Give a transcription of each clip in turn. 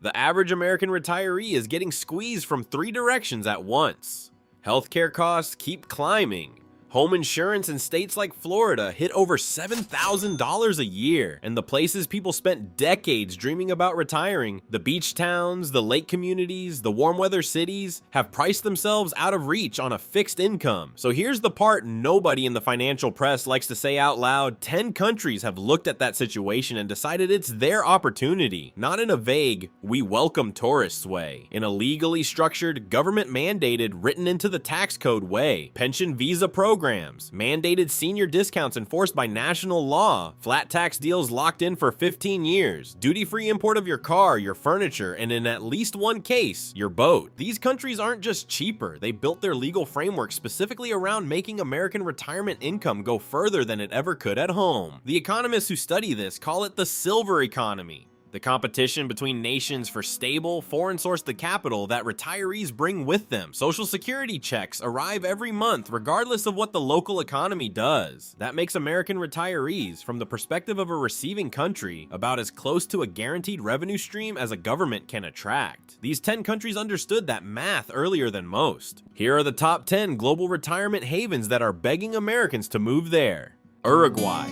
The average American retiree is getting squeezed from 3 directions at once. Healthcare costs keep climbing. Home insurance in states like Florida hit over $7,000 a year, and the places people spent decades dreaming about retiring, the beach towns, the lake communities, the warm weather cities, have priced themselves out of reach on a fixed income. So here's the part nobody in the financial press likes to say out loud. 10 countries have looked at that situation and decided it's their opportunity, not in a vague, we welcome tourists way, in a legally structured, government-mandated, written into the tax code way. Pension visa programs, mandated senior discounts enforced by national law, flat tax deals locked in for 15 years, duty-free import of your car, your furniture, and in at least one case, your boat. These countries aren't just cheaper, they built their legal framework specifically around making American retirement income go further than it ever could at home. The economists who study this call it the silver economy. The competition between nations for stable, foreign-sourced capital that retirees bring with them. Social security checks arrive every month regardless of what the local economy does. That makes American retirees, from the perspective of a receiving country, about as close to a guaranteed revenue stream as a government can attract. These 10 countries understood that math earlier than most. Here are the top 10 global retirement havens that are begging Americans to move there. Uruguay.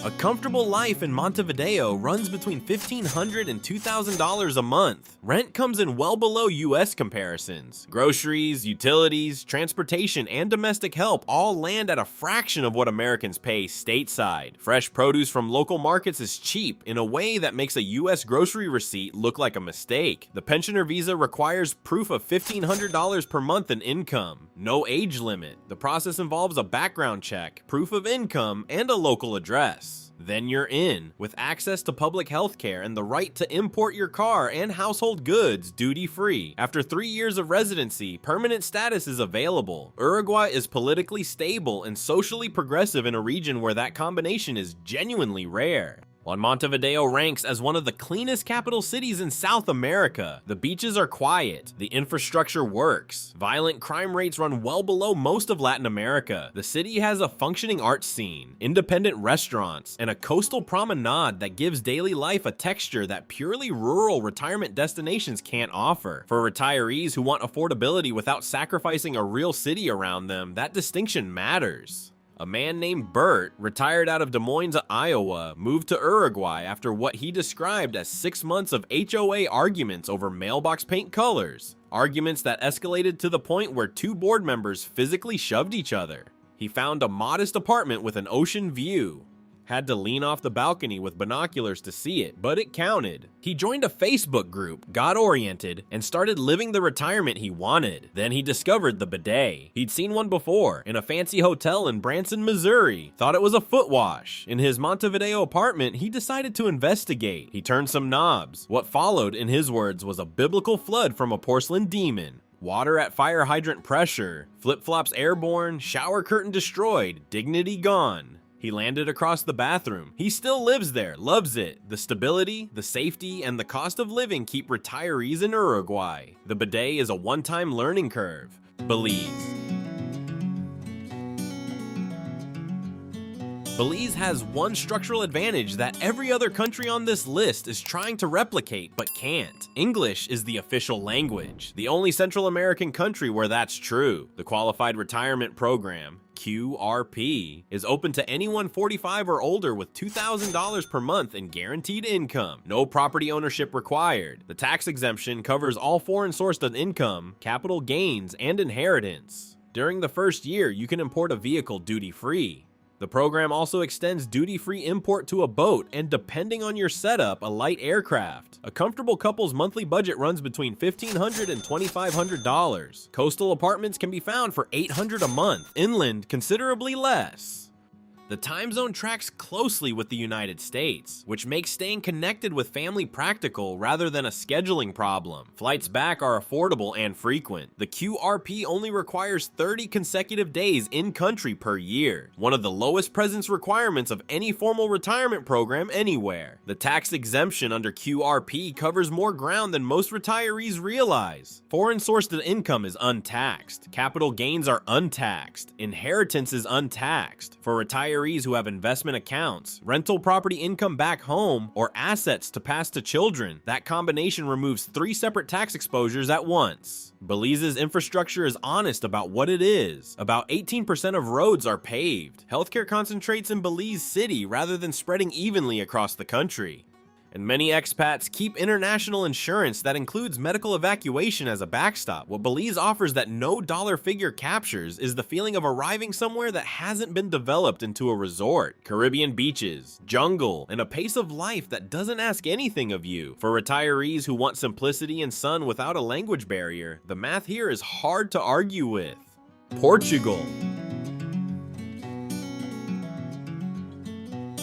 A comfortable life in Montevideo runs between $1,500 and $2,000 a month. Rent comes in well below US comparisons. Groceries, utilities, transportation, and domestic help all land at a fraction of what Americans pay stateside. Fresh produce from local markets is cheap in a way that makes a US grocery receipt look like a mistake. The pensioner visa requires proof of $1,500 per month in income. No age limit. The process involves a background check, proof of income, and a local address. Then you're in, with access to public health care and the right to import your car and household goods duty-free. After 3 years of residency, permanent status is available. Uruguay is politically stable and socially progressive in a region where that combination is genuinely rare. While Montevideo ranks as one of the cleanest capital cities in South America, the beaches are quiet, the infrastructure works, violent crime rates run well below most of Latin America. The city has a functioning art scene, independent restaurants, and a coastal promenade that gives daily life a texture that purely rural retirement destinations can't offer. For retirees who want affordability without sacrificing a real city around them, that distinction matters. A man named Bert, retired out of Des Moines, Iowa, moved to Uruguay after what he described as 6 months of HOA arguments over mailbox paint colors. Arguments that escalated to the point where 2 board members physically shoved each other. He found a modest apartment with an ocean view. Had to lean off the balcony with binoculars to see it, but it counted. He joined a Facebook group, got oriented, and started living the retirement he wanted. Then he discovered the bidet. He'd seen one before, in a fancy hotel in Branson, Missouri. Thought it was a foot wash. In his Montevideo apartment, he decided to investigate. He turned some knobs. What followed, in his words, was a biblical flood from a porcelain demon. Water at fire hydrant pressure, flip-flops airborne, shower curtain destroyed, dignity gone. He landed across the bathroom. He still lives there, loves it. The stability, the safety, and the cost of living keep retirees in Uruguay. The bidet is a one-time learning curve. Belize. Belize has one structural advantage that every other country on this list is trying to replicate but can't. English is the official language, the only Central American country where that's true. The Qualified Retirement Program, QRP, is open to anyone 45 or older with $2,000 per month in guaranteed income. No property ownership required. The tax exemption covers all foreign-sourced income, capital gains, and inheritance. During the first year, you can import a vehicle duty-free. The program also extends duty-free import to a boat and, depending on your setup, a light aircraft. A comfortable couple's monthly budget runs between $1,500 and $2,500. Coastal apartments can be found for $800 a month, inland considerably less. The time zone tracks closely with the United States, which makes staying connected with family practical rather than a scheduling problem. Flights back are affordable and frequent. The QRP only requires 30 consecutive days in-country per year, one of the lowest presence requirements of any formal retirement program anywhere. The tax exemption under QRP covers more ground than most retirees realize. Foreign-sourced income is untaxed. Capital gains are untaxed. Inheritance is untaxed. For retirees retirees who have investment accounts, rental property income back home, or assets to pass to children. That combination removes 3 separate tax exposures at once. Belize's infrastructure is honest about what it is. About 18% of roads are paved. Healthcare concentrates in Belize City rather than spreading evenly across the country. And many expats keep international insurance that includes medical evacuation as a backstop. What Belize offers that no dollar figure captures is the feeling of arriving somewhere that hasn't been developed into a resort. Caribbean beaches, jungle, and a pace of life that doesn't ask anything of you. For retirees who want simplicity and sun without a language barrier, the math here is hard to argue with. Portugal.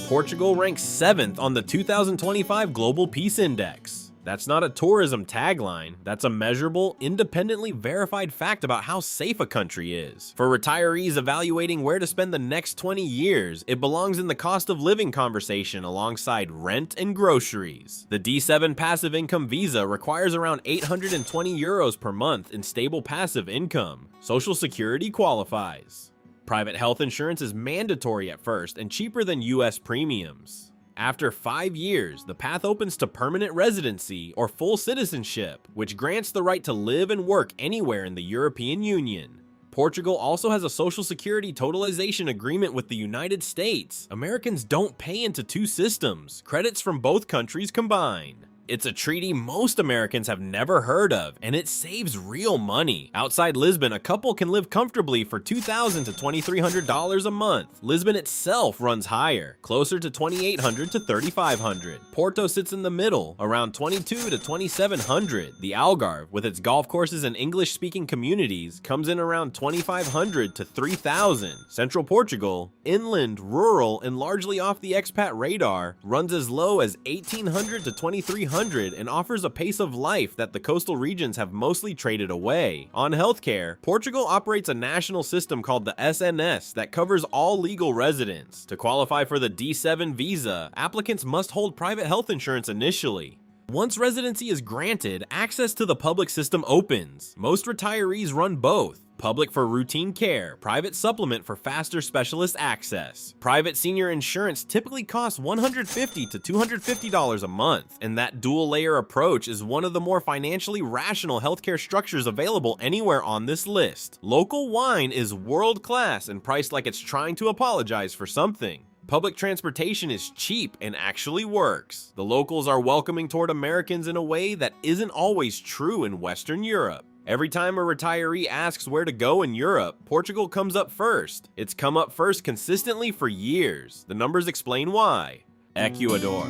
Portugal ranks 7th on the 2025 Global Peace Index. That's not a tourism tagline, that's a measurable, independently verified fact about how safe a country is. For retirees evaluating where to spend the next 20 years, it belongs in the cost of living conversation alongside rent and groceries. The D7 passive income visa requires around 820 euros per month in stable passive income. Social Security qualifies. Private health insurance is mandatory at first and cheaper than US premiums. After 5 years, the path opens to permanent residency or full citizenship, which grants the right to live and work anywhere in the European Union. Portugal also has a Social Security totalization agreement with the United States. Americans don't pay into 2 systems, credits from both countries combined. It's a treaty most Americans have never heard of, and it saves real money. Outside Lisbon, a couple can live comfortably for $2,000 to $2,300 a month. Lisbon itself runs higher, closer to $2,800 to $3,500. Porto sits in the middle, around $2,200 to $2,700. The Algarve, with its golf courses and English-speaking communities, comes in around $2,500 to $3,000. Central Portugal, inland, rural, and largely off the expat radar, runs as low as $1,800 to $2,300 and offers a pace of life that the coastal regions have mostly traded away. On healthcare, Portugal operates a national system called the SNS that covers all legal residents. To qualify for the D7 visa, applicants must hold private health insurance initially. Once residency is granted, access to the public system opens. Most retirees run both. Public for routine care, private supplement for faster specialist access. Private senior insurance typically costs $150 to $250 a month, and that dual-layer approach is one of the more financially rational healthcare structures available anywhere on this list. Local wine is world-class and priced like it's trying to apologize for something. Public transportation is cheap and actually works. The locals are welcoming toward Americans in a way that isn't always true in Western Europe. Every time a retiree asks where to go in Europe, Portugal comes up first. It's come up first consistently for years. The numbers explain why. Ecuador.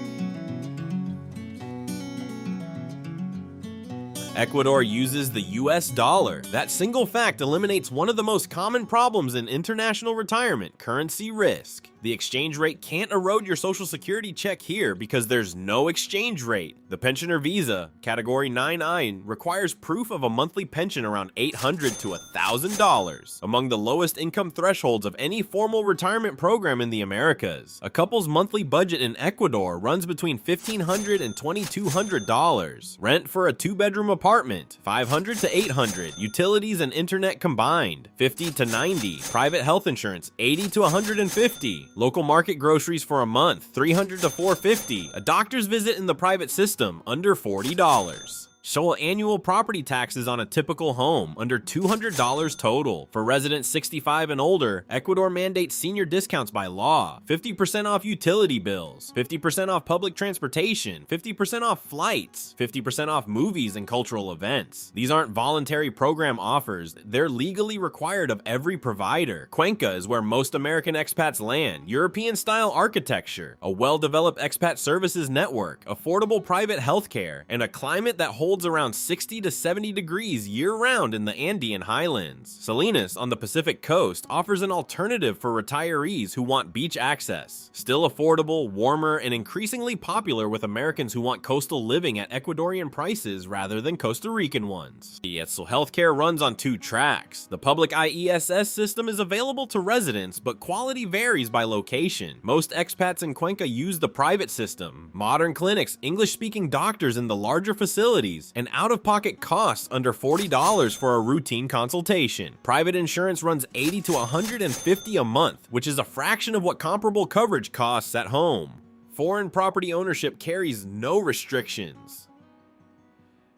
Ecuador uses the US dollar. That single fact eliminates one of the most common problems in international retirement, currency risk. The exchange rate can't erode your Social Security check here because there's no exchange rate. The pensioner visa, category 9I, requires proof of a monthly pension around $800 to $1,000, among the lowest income thresholds of any formal retirement program in the Americas. A couple's monthly budget in Ecuador runs between $1,500 and $2,200. Rent for a 2-bedroom apartment, $500 to $800. Utilities and internet combined, $50 to $90. Private health insurance, $80 to $150. Local market groceries for a month, $300 to $450. A doctor's visit in the private system, under $40. Show annual property taxes on a typical home, under $200 total. For residents 65 and older, Ecuador mandates senior discounts by law. 50% off utility bills, 50% off public transportation, 50% off flights, 50% off movies and cultural events. These aren't voluntary program offers, they're legally required of every provider. Cuenca is where most American expats land. European-style architecture, a well-developed expat services network, affordable private healthcare, and a climate that holds around 60 to 70 degrees year-round in the Andean highlands. Salinas on the Pacific coast offers an alternative for retirees who want beach access. Still affordable, warmer, and increasingly popular with Americans who want coastal living at Ecuadorian prices rather than Costa Rican ones. So healthcare runs on 2 tracks. The public IESS system is available to residents, but quality varies by location. Most expats in Cuenca use the private system. Modern clinics, English-speaking doctors in the larger facilities, fees, and out-of-pocket costs under $40 for a routine consultation. Private insurance runs $80 to $150 a month, which is a fraction of what comparable coverage costs at home. Foreign property ownership carries no restrictions.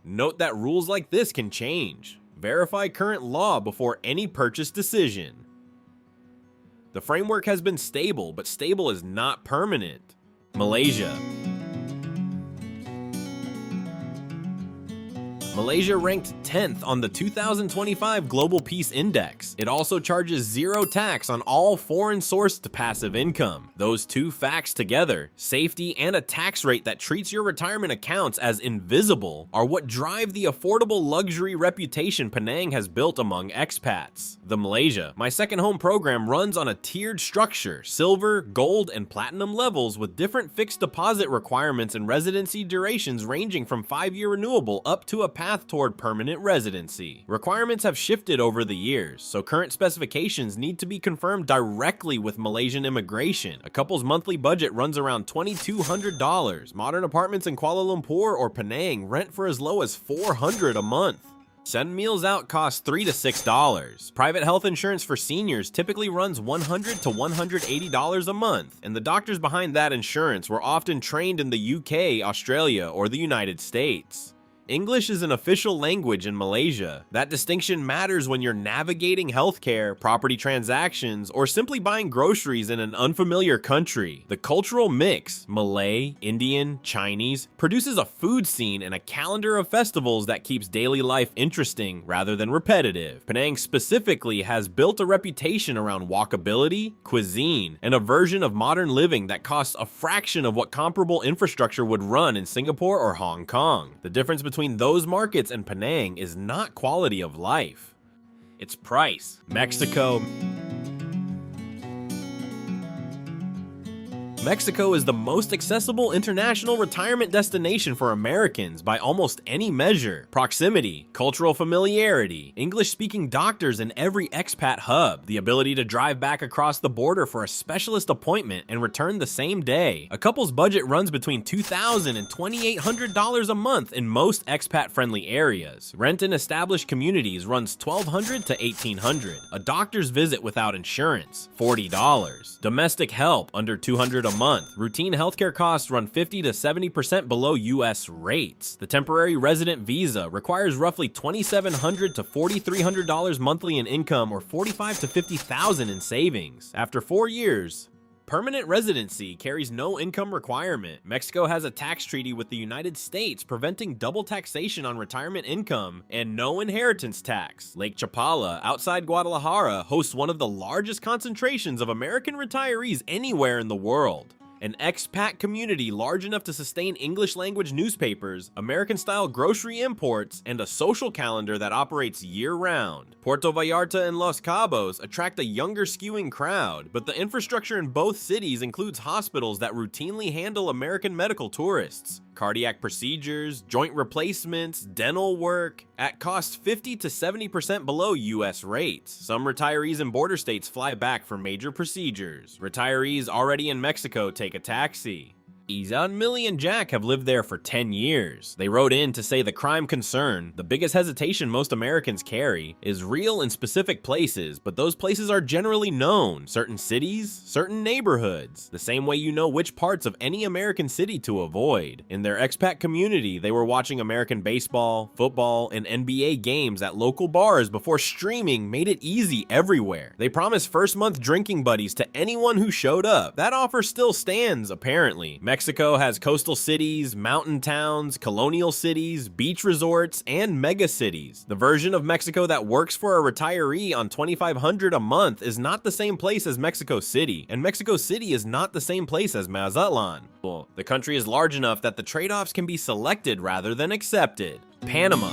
Note that rules like this can change. Verify current law before any purchase decision. The framework has been stable, but stable is not permanent. Malaysia. Malaysia ranked 10th on the 2025 Global Peace Index. It also charges zero tax on all foreign-sourced passive income. Those two facts together, safety and a tax rate that treats your retirement accounts as invisible, are what drive the affordable luxury reputation Penang has built among expats. The Malaysia, My Second Home program runs on a tiered structure, silver, gold, and platinum levels with different fixed deposit requirements and residency durations ranging from 5-year renewable up to a path toward permanent residency. Requirements have shifted over the years, so current specifications need to be confirmed directly with Malaysian immigration. A couple's monthly budget runs around $2,200. Modern apartments in Kuala Lumpur or Penang rent for as low as $400 a month. Send meals out costs $3 to $6. Private health insurance for seniors typically runs $100 to $180 a month, and the doctors behind that insurance were often trained in the UK, Australia, or the United States. English is an official language in Malaysia. That distinction matters when you're navigating healthcare, property transactions, or simply buying groceries in an unfamiliar country. The cultural mix, Malay, Indian, Chinese, produces a food scene and a calendar of festivals that keeps daily life interesting rather than repetitive. Penang specifically has built a reputation around walkability, cuisine, and a version of modern living that costs a fraction of what comparable infrastructure would run in Singapore or Hong Kong. The difference between those markets and Penang is not quality of life, it's price. Mexico is the most accessible international retirement destination for Americans by almost any measure. Proximity, cultural familiarity, English-speaking doctors in every expat hub, the ability to drive back across the border for a specialist appointment and return the same day. A couple's budget runs between $2,000 and $2,800 a month in most expat-friendly areas. Rent in established communities runs $1,200 to $1,800. A doctor's visit without insurance, $40. Domestic help, under $200 a month. Routine healthcare costs run 50 to 70% below US rates. The temporary resident visa requires roughly $2,700 to $4,300 monthly in income or $45,000 to $50,000 in savings. After 4 years, permanent residency carries no income requirement. Mexico has a tax treaty with the United States preventing double taxation on retirement income and no inheritance tax. Lake Chapala, outside Guadalajara, hosts one of the largest concentrations of American retirees anywhere in the world. An expat community large enough to sustain English-language newspapers, American-style grocery imports, and a social calendar that operates year-round. Puerto Vallarta and Los Cabos attract a younger skewing crowd, but the infrastructure in both cities includes hospitals that routinely handle American medical tourists. Cardiac procedures, joint replacements, dental work, at costs 50 to 70% below US rates. Some retirees in border states fly back for major procedures. Retirees already in Mexico take a taxi. Izan, Millie, and Jack have lived there for 10 years. They wrote in to say the crime concern, the biggest hesitation most Americans carry, is real in specific places, but those places are generally known. Certain cities, certain neighborhoods. The same way you know which parts of any American city to avoid. In their expat community, they were watching American baseball, football, and NBA games at local bars before streaming made it easy everywhere. They promised first-month drinking buddies to anyone who showed up. That offer still stands, apparently. Mexico has coastal cities, mountain towns, colonial cities, beach resorts, and mega cities. The version of Mexico that works for a retiree on $2,500 a month is not the same place as Mexico City, and Mexico City is not the same place as Mazatlan. Well, the country is large enough that the trade-offs can be selected rather than accepted. Panama.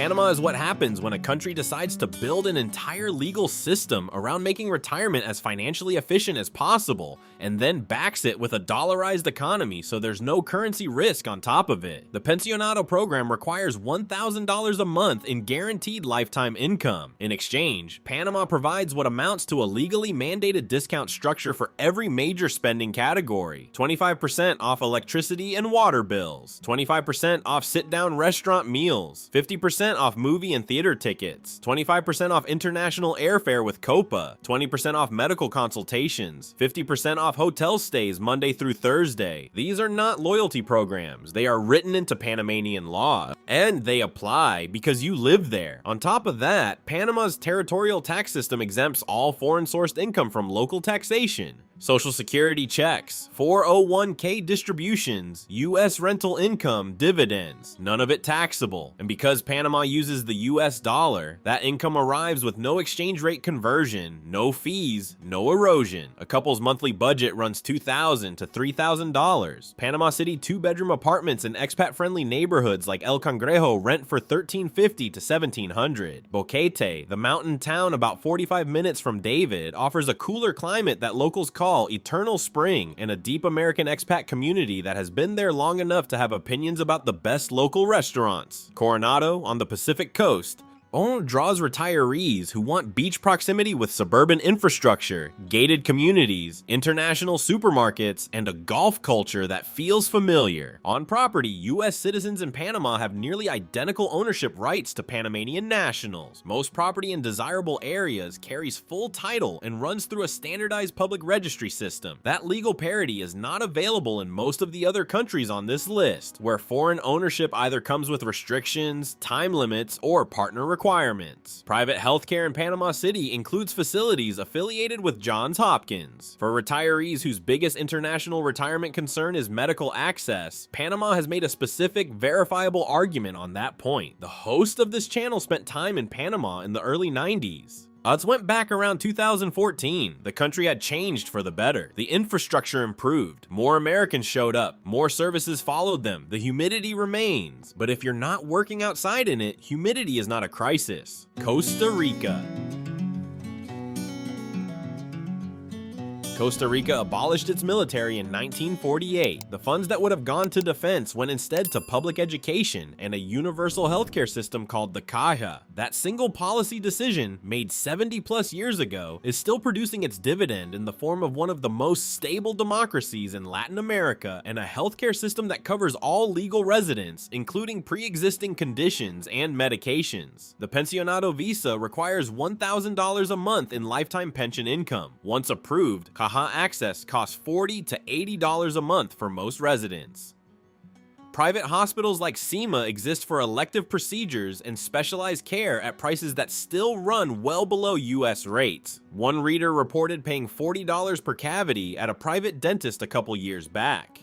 Panama is what happens when a country decides to build an entire legal system around making retirement as financially efficient as possible, and then backs it with a dollarized economy so there's no currency risk on top of it. The Pensionado program requires $1,000 a month in guaranteed lifetime income. In exchange, Panama provides what amounts to a legally mandated discount structure for every major spending category: 25% off electricity and water bills, 25% off sit-down restaurant meals, 50% off movie and theater tickets, 25% off international airfare with COPA, 20% off medical consultations, 50% off hotel stays Monday through Thursday. These are not loyalty programs. They are written into Panamanian law, and they apply because you live there. On top of that, Panama's territorial tax system exempts all foreign-sourced income from local taxation. Social Security checks, 401k distributions, US rental income, dividends, none of it taxable. And because Panama uses the US dollar, that income arrives with no exchange rate conversion, no fees, no erosion. A couple's monthly budget runs $2,000 to $3,000. Panama City 2-bedroom apartments in expat-friendly neighborhoods like El Cangrejo rent for $1,350 to $1,700. Boquete, the mountain town about 45 minutes from David, offers a cooler climate that locals call eternal spring and a deep American expat community that has been there long enough to have opinions about the best local restaurants. Coronado, on the Pacific coast, draws retirees who want beach proximity with suburban infrastructure, gated communities, international supermarkets, and a golf culture that feels familiar. On property, U.S. citizens in Panama have nearly identical ownership rights to Panamanian nationals. Most property in desirable areas carries full title and runs through a standardized public registry system. That legal parity is not available in most of the other countries on this list, where foreign ownership either comes with restrictions, time limits, or partner requirements. Private healthcare in Panama City includes facilities affiliated with Johns Hopkins. For retirees whose biggest international retirement concern is medical access, Panama has made a specific, verifiable argument on that point. The host of this channel spent time in Panama in the early 90s. It went back around 2014. The country had changed for the better. The infrastructure improved. More Americans showed up. More services followed them. The humidity remains. But if you're not working outside in it, humidity is not a crisis. Costa Rica. Costa Rica abolished its military in 1948. The funds that would have gone to defense went instead to public education and a universal healthcare system called the Caja. That single policy decision, made 70+ years ago, is still producing its dividend in the form of one of the most stable democracies in Latin America and a healthcare system that covers all legal residents, including pre-existing conditions and medications. The Pensionado visa requires $1,000 a month in lifetime pension income. Once approved, Caja access costs $40 to $80 a month for most residents. Private hospitals like SEMA exist for elective procedures and specialized care at prices that still run well below US rates. One reader reported paying $40 per cavity at a private dentist a couple years back.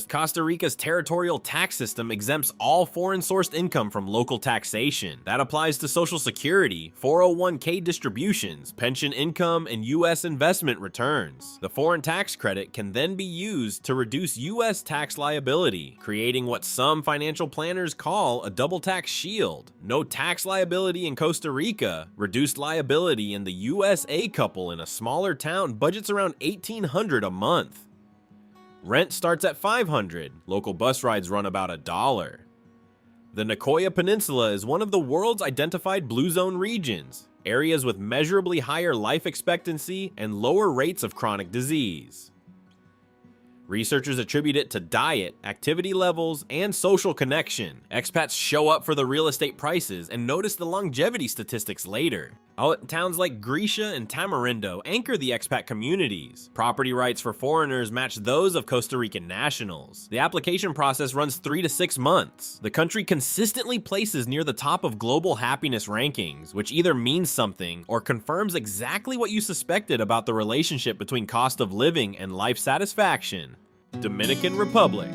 Costa Rica's territorial tax system exempts all foreign-sourced income from local taxation. That applies to Social Security, 401k distributions, pension income, and U.S. investment returns. The foreign tax credit can then be used to reduce U.S. tax liability, creating what some financial planners call a double tax shield. No tax liability in Costa Rica, reduced liability in the USA couple in a smaller town budgets around $1,800 a month. Rent starts at $500. Local bus rides run about $1. The Nicoya Peninsula is one of the world's identified blue zone regions, areas with measurably higher life expectancy and lower rates of chronic disease. Researchers attribute it to diet, activity levels, and social connection. Expats show up for the real estate prices and notice the longevity statistics later. Towns like Grisha and Tamarindo anchor the expat communities. Property rights for foreigners match those of Costa Rican nationals. The application process runs 3 to 6 months. The country consistently places near the top of global happiness rankings, which either means something or confirms exactly what you suspected about the relationship between cost of living and life satisfaction. Dominican Republic.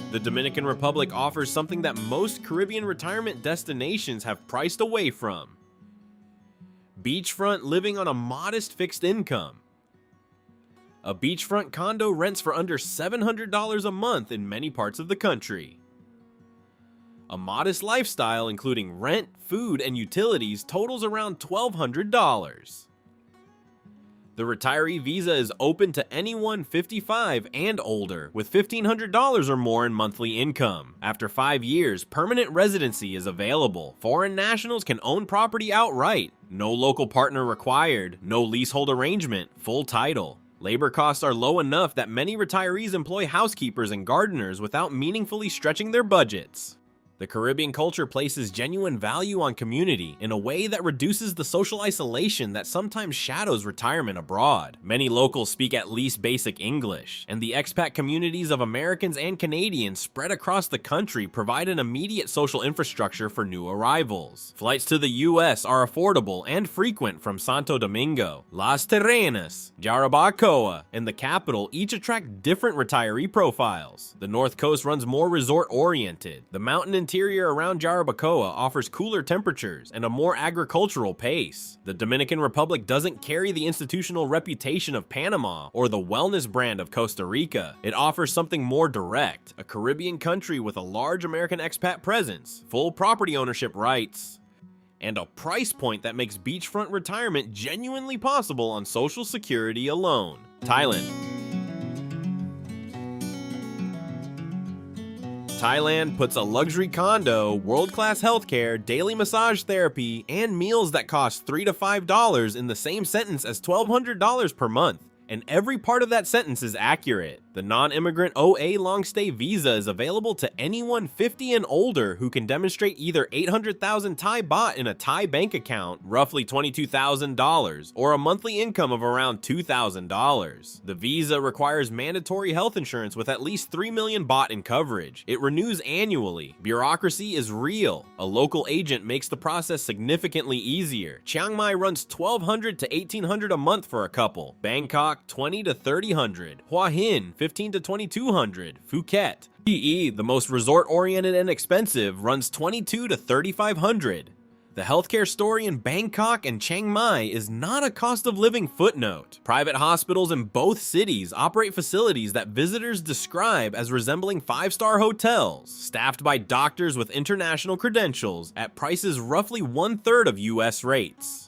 The Dominican Republic offers something that most Caribbean retirement destinations have priced away from: beachfront living on a modest fixed income. A beachfront condo rents for under $700 a month in many parts of the country. A modest lifestyle, including rent, food, and utilities, totals around $1,200. The retiree visa is open to anyone 55 and older with $1,500 or more in monthly income. After 5 years, permanent residency is available. Foreign nationals can own property outright. No local partner required, no leasehold arrangement, full title. Labor costs are low enough that many retirees employ housekeepers and gardeners without meaningfully stretching their budgets. The Caribbean culture places genuine value on community in a way that reduces the social isolation that sometimes shadows retirement abroad. Many locals speak at least basic English, and the expat communities of Americans and Canadians spread across the country provide an immediate social infrastructure for new arrivals. Flights to the US are affordable and frequent from Santo Domingo, Las Terrenas, Jarabacoa, and the capital each attract different retiree profiles. The North Coast runs more resort-oriented. The mountain interior around Jarabacoa offers cooler temperatures and a more agricultural pace. The Dominican Republic doesn't carry the institutional reputation of Panama or the wellness brand of Costa Rica. It offers something more direct, a Caribbean country with a large American expat presence, full property ownership rights, and a price point that makes beachfront retirement genuinely possible on Social Security alone. Thailand. Thailand puts a luxury condo, world-class healthcare, daily massage therapy, and meals that cost $3 to $5 in the same sentence as $1,200 per month. And every part of that sentence is accurate. The non-immigrant OA long-stay visa is available to anyone 50 and older who can demonstrate either 800,000 Thai baht in a Thai bank account, roughly $22,000, or a monthly income of around $2,000. The visa requires mandatory health insurance with at least 3 million baht in coverage. It renews annually. Bureaucracy is real. A local agent makes the process significantly easier. Chiang Mai runs $1,200 to $1,800 a month for a couple. Bangkok $20 to $3,000, Hua Hin $15 to $2,200, Phuket, PE, the most resort-oriented and expensive, runs $22 to $3,500. The healthcare story in Bangkok and Chiang Mai is not a cost of living footnote. Private hospitals in both cities operate facilities that visitors describe as resembling 5-star hotels, staffed by doctors with international credentials at prices roughly 1/3 of US rates.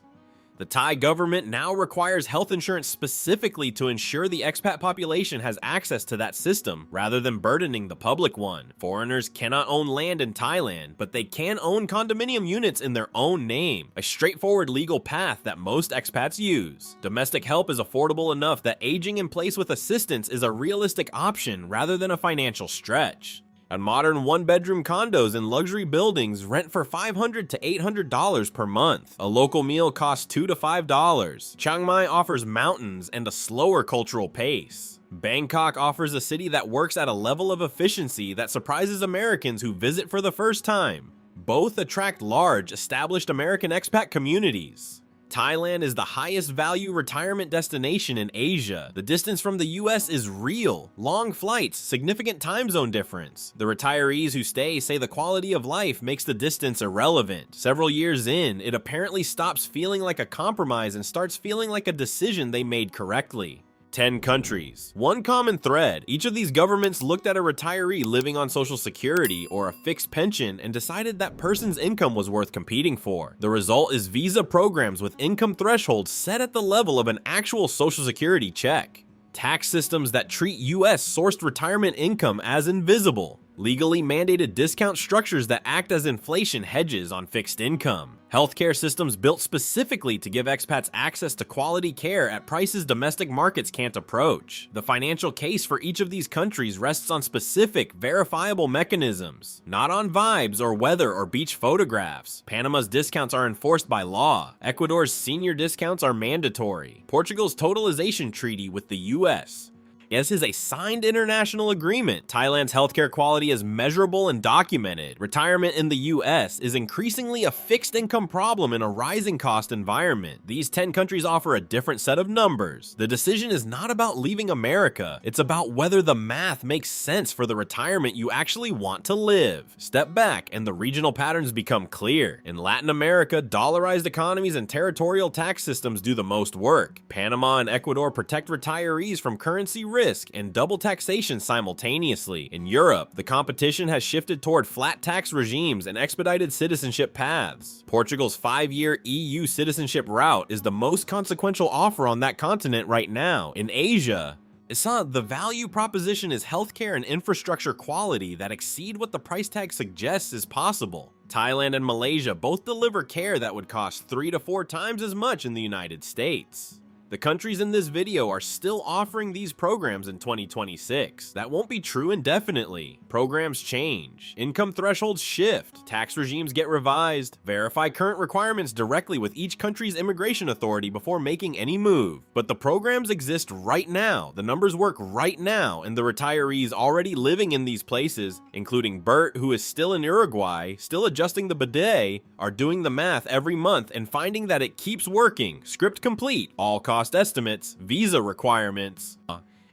The Thai government now requires health insurance specifically to ensure the expat population has access to that system, rather than burdening the public one. Foreigners cannot own land in Thailand, but they can own condominium units in their own name, a straightforward legal path that most expats use. Domestic help is affordable enough that aging in place with assistance is a realistic option rather than a financial stretch. And modern one-bedroom condos in luxury buildings rent for $500 to $800 per month. A local meal costs $2 to $5. Chiang Mai offers mountains and a slower cultural pace. Bangkok offers a city that works at a level of efficiency that surprises Americans who visit for the first time. Both attract large, established American expat communities. Thailand is the highest value retirement destination in Asia. The distance from the US is real. Long flights, significant time zone difference. The retirees who stay say the quality of life makes the distance irrelevant. Several years in, it apparently stops feeling like a compromise and starts feeling like a decision they made correctly. 10 countries. One common thread. Each of these governments looked at a retiree living on Social Security or a fixed pension and decided that person's income was worth competing for. The result is visa programs with income thresholds set at the level of an actual Social Security check. Tax systems that treat US-sourced retirement income as invisible. Legally mandated discount structures that act as inflation hedges on fixed income. Healthcare systems built specifically to give expats access to quality care at prices domestic markets can't approach. The financial case for each of these countries rests on specific, verifiable mechanisms, not on vibes or weather or beach photographs. Panama's discounts are enforced by law. Ecuador's senior discounts are mandatory. Portugal's totalization treaty with the US. This is a signed international agreement. Thailand's healthcare quality is measurable and documented. Retirement in the US is increasingly a fixed income problem in a rising cost environment. These 10 countries offer a different set of numbers. The decision is not about leaving America. It's about whether the math makes sense for the retirement you actually want to live. Step back and the regional patterns become clear. In Latin America, dollarized economies and territorial tax systems do the most work. Panama and Ecuador protect retirees from currency risk risk and double taxation simultaneously. In Europe, the competition has shifted toward flat tax regimes and expedited citizenship paths. Portugal's 5-year EU citizenship route is the most consequential offer on that continent right now. In Asia, the value proposition is healthcare and infrastructure quality that exceed what the price tag suggests is possible. Thailand and Malaysia both deliver care that would cost 3 to 4 times as much in the United States. The countries in this video are still offering these programs in 2026. That won't be true indefinitely. Programs change, income thresholds shift, tax regimes get revised. Verify current requirements directly with each country's immigration authority before making any move. But the programs exist right now, the numbers work right now, and the retirees already living in these places, including Bert, who is still in Uruguay, still adjusting the bidet, are doing the math every month and finding that it keeps working. Script complete, all cost estimates, visa requirements,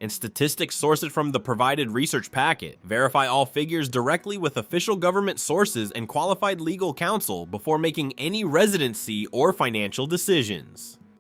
and statistics sourced from the provided research packet. Verify all figures directly with official government sources and qualified legal counsel before making any residency or financial decisions.